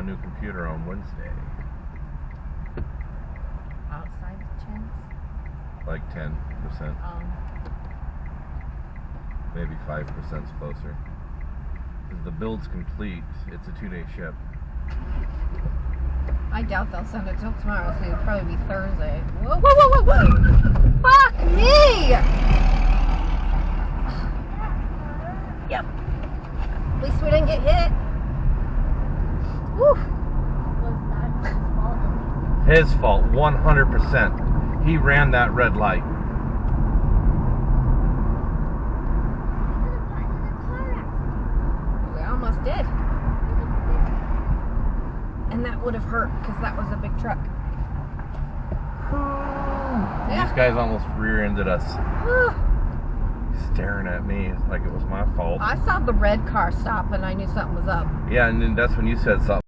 new computer on Wednesday. Outside chance? Like 10%. Maybe 5%'s closer. Because the build's complete. It's a 2-day ship. I doubt they'll send it till tomorrow, so it'll probably be Thursday. Whoa, whoa, whoa, whoa, whoa! Fuck me! Yep. At least we didn't get hit. Woo! Was that his fault? His fault, 100%. He ran that red light. We almost did. And that would have hurt, because that was a big truck. Yeah. These guys almost rear-ended us. Staring at me like it was my fault. I saw the red car stop and I knew something was up. Yeah, and then that's when you said something.